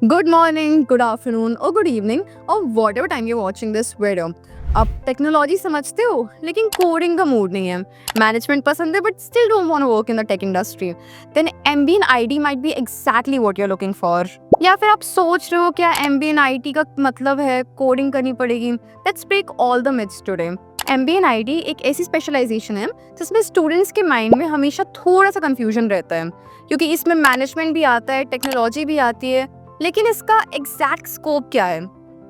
Good morning, good afternoon or good evening or whatever time you're watching this video. अब technology समझते हो लेकिन coding का mood नहीं है, मैनेजमेंट पसंद है but still don't want to work in the tech industry, then MBA in IT might be exactly what you are looking for. या फिर आप सोच रहे हो क्या एमबीए इन आईटी का मतलब है कोडिंग करनी पड़ेगी। Let's break all the myths today. MBA in IT एक ऐसी स्पेशलाइजेशन है जिसमें स्टूडेंट्स के माइंड में हमेशा थोड़ा सा कंफ्यूजन रहता है, क्योंकि इसमें मैनेजमेंट भी आता है, टेक्नोलॉजी भी आती है, लेकिन इसका एग्जैक्ट स्कोप क्या है,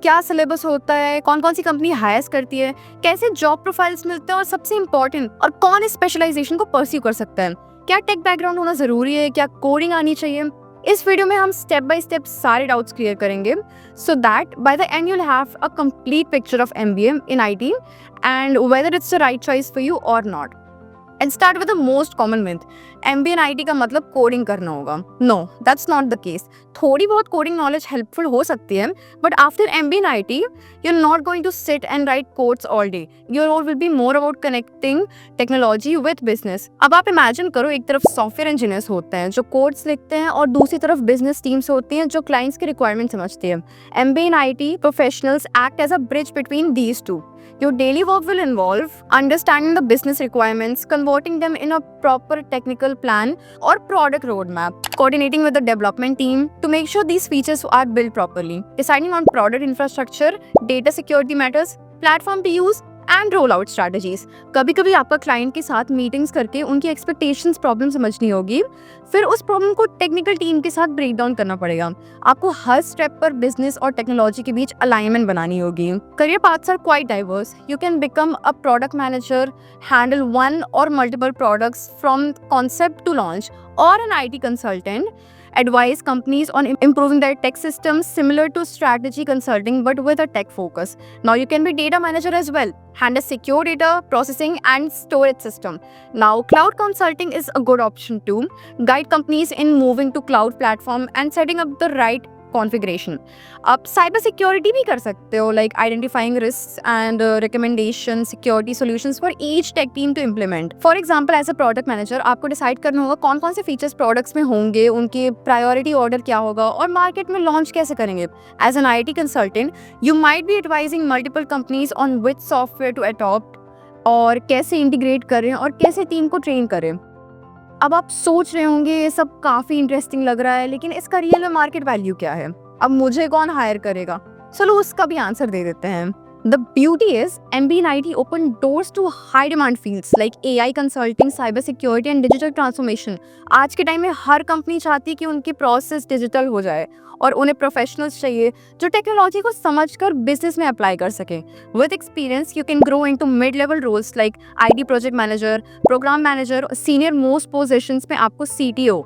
क्या सिलेबस होता है, कौन कौन सी कंपनी हायर्स करती है, कैसे जॉब प्रोफाइल्स मिलते हैं और सबसे इम्पोर्टेंट और कौन इस स्पेशलाइजेशन को परस्यू कर सकता है, क्या टेक बैकग्राउंड होना जरूरी है, क्या कोडिंग आनी चाहिए। इस वीडियो में हम स्टेप बाय स्टेप सारे डाउट्स क्लियर करेंगे so that by the end you'll have a complete picture of MBA in IT and whether it's the right choice for you और not. And start with the most common myth, MBA in IT का मतलब coding करना होगा। No, that's not the case. थोड़ी बहुत coding knowledge helpful हो सकती है, but after MBA in IT you are not going to sit and write codes all day. Your role will be more about connecting technology with business. अब आप imagine करो, एक तरफ सॉफ्टवेयर इंजीनियर्स होते हैं जो कोड्स लिखते हैं और दूसरी तरफ बिजनेस टीम्स होती हैं जो क्लाइंट्स की रिक्वायरमेंट समझती है। MBA in IT professionals act as a bridge between these two. Your daily work will involve understanding the business requirements, converting them in a proper technical plan or product roadmap, coordinating with the development team to make sure these features are built properly, deciding on product infrastructure, data security matters, platform to use, and roll out strategies. कभी कभी आपका client के साथ meetings करके उनकी expectations problem समझनी होगी, फिर उस प्रॉब्लम को टेक्निकल टीम के साथ ब्रेक डाउन करना पड़ेगा। आपको हर स्टेप पर बिजनेस और टेक्नोलॉजी के बीच अलाइनमेंट बनानी होगी। Career paths are quite diverse. You can become a product manager, handle one or multiple products from concept to launch, और an IT consultant advise companies on improving their tech systems, similar to strategy consulting but with a tech focus. Now you can be data manager as well, handle secure data processing and storage system. Now cloud consulting is a good option too. Guide companies in moving to cloud platform and setting up the right configuration. आप cyber security भी कर सकते हो, like identifying risk and recommendation security solutions for each tech team to implement. For example, as a product manager आपको decide करना होगा कौन कौन से फीचर्स प्रोडक्ट्स में होंगे, उनके प्रायोरिटी ऑर्डर क्या होगा और मार्केट में लॉन्च कैसे करेंगे। As an IT consultant you might be advising multiple companies on which software to adopt और कैसे इंटीग्रेट करें और कैसे टीम को ट्रेन करें। अब आप सोच रहे होंगे ये सब काफ़ी इंटरेस्टिंग लग रहा है, लेकिन इसका रियल में मार्केट वैल्यू क्या है, अब मुझे कौन हायर करेगा। चलो उसका भी आंसर दे देते हैं। The beauty is MBA in IT open doors to high demand fields like AI consulting, cyber security and digital transformation. आज के टाइम में हर कंपनी चाहती है कि उनकी प्रोसेस डिजिटल हो जाए और उन्हें प्रोफेशनल्स चाहिए जो टेक्नोलॉजी को समझकर बिजनेस में अप्लाई कर सके। With experience you can grow into mid level roles like IT project manager, program manager, senior most positions में आपको CTO,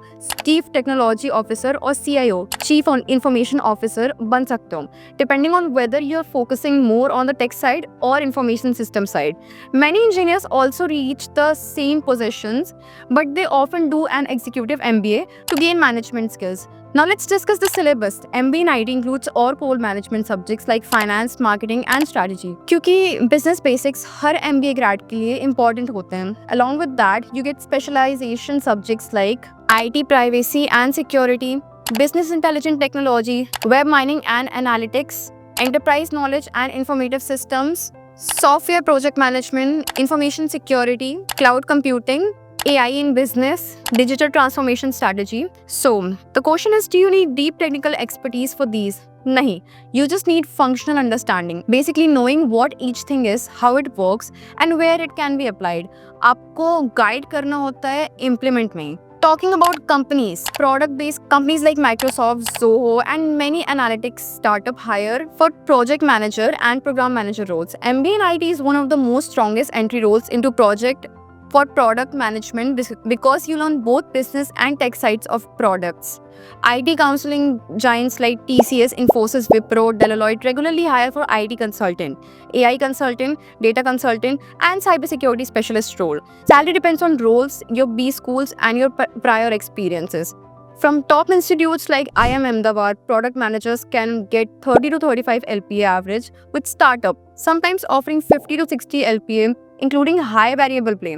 चीफ टेक्नोलॉजी ऑफिसर और CIO, चीफ इंफॉर्मेशन ऑफिसर बन सकते हो, depending on whether you are focusing more on the tech side or information system side. Many engineers also reach the same positions, but they often do an executive MBA to gain management skills. Now let's discuss the syllabus. MBA in IT includes all core management subjects like finance, marketing and strategy. क्योंकि business basics हर MBA grad के लिए important होते हैं. Along with that, you get specialization subjects like IT privacy and security, business intelligent technology, web mining and analytics, enterprise knowledge and informative systems, software project management, information security, cloud computing, AI in business, digital transformation strategy. So, the question is, do you need deep technical expertise for these? Nahi, you just need functional understanding. Basically knowing what each thing is, how it works and where it can be applied. आपको guide करना होता है implement में। Talking about companies, product-based companies like Microsoft, Zoho, and many analytics startup hire for project manager and program manager roles. MBA in IT is one of the most strongest entry roles into product management because you learn both business and tech sides of products. IT counseling giants like TCS, Infosys, Wipro, Deloitte regularly hire for IT consultant, AI consultant, data consultant, and cybersecurity specialist role. Salary depends on roles, your B schools, and your prior experiences. From top institutes like IIM Ahmedabad, product managers can get 30 to 35 LPA average, with startup sometimes offering 50 to 60 LPA, including high variable pay.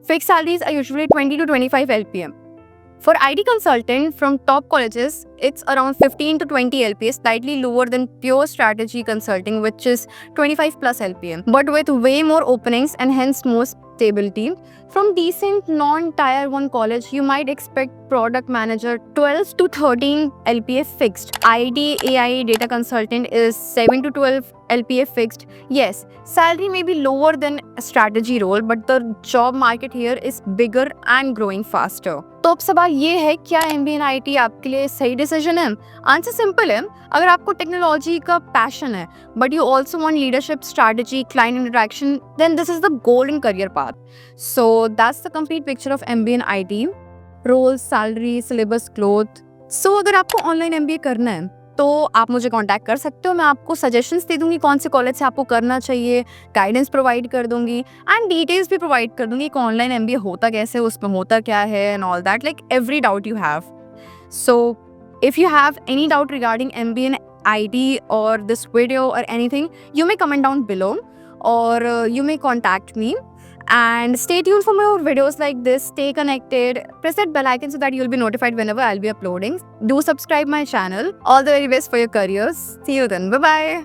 Fixed salaries are usually 20 to 25 LPA. For IT consultant from top colleges, it's around 15 to 20 LPA, slightly lower than pure strategy consulting, which is 25 plus LPA, but with way more openings and hence more stability. From decent non-tier 1 college, you might expect product manager 12 to 13 LPA fixed. IT AI data consultant is 7 to 12 LPA fixed. Yes, salary may be lower than a strategy role, but the job market here is bigger and growing faster. तो अब सवाल ये है, क्या MBA and IT आपके लिए सही decision है? आंसर सिंपल है, अगर आपको टेक्नोलॉजी का पैशन है but you also want leadership, strategy, client interaction, then this is the golden career path. So that's the complete picture of MBA and IT. Role, salary, syllabus, growth. So अगर आपको online MBA करना है तो आप मुझे contact कर सकते हो. मैं आपको सजेशंस दे दूंगी कौन से कॉलेज से आपको करना चाहिए, गाइडेंस प्रोवाइड कर दूंगी एंड डिटेल्स भी प्रोवाइड कर दूंगी कि ऑनलाइन MBA होता कैसे, उसमें होता क्या है and all that, like every doubt you have. So if you have any doubt regarding MBA and IT or this video or anything, you may comment down below or you may contact me. And stay tuned for more videos like this. Stay connected. Press that bell icon so that you'll be notified whenever I'll be uploading. Do subscribe my channel. All the very best for your careers. See you then. Bye-bye.